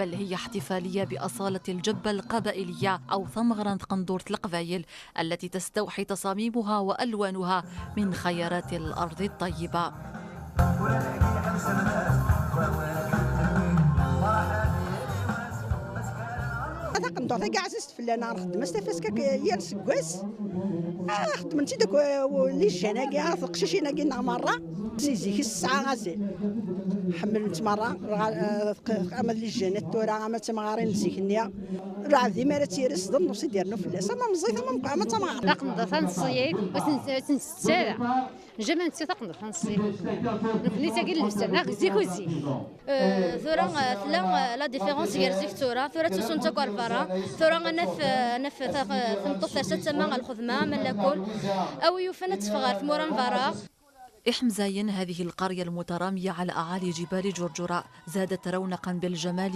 بل هي احتفالية بأصالة الجبة القبائلية أو ثمغرة قندورة القبائل التي تستوحي تصاميمها وألوانها من خيرات الأرض الطيبة. هذا قندور كاع عززت فلانا نخدم استفاسكا هي نسكواس خدمتي داك اللي جانا كاع قشاشينا كاين مره سيزي كي الساعه غازي حملت مره اما اللي جانا التورا اما تمغارين نزيكنيا راه ديما راه تيرس ضل نص ديالنا فلاس اما مزيت اما ما تمغار لا قندور تنصيب وتنسترع جمع نسيت قندور تنصيب نفني تاكي لبسنا غزيك وزي ثورة ثلا لا ديفيرونس غير ثورة تسون تاكل فرا ثورة نف تنطف تما الخدمة من لاكل أو يوفنا تفغر في موران فرا. إحمزاين هذه القرية المترامية على أعالي جبال جرجراء زادت رونقا بالجمال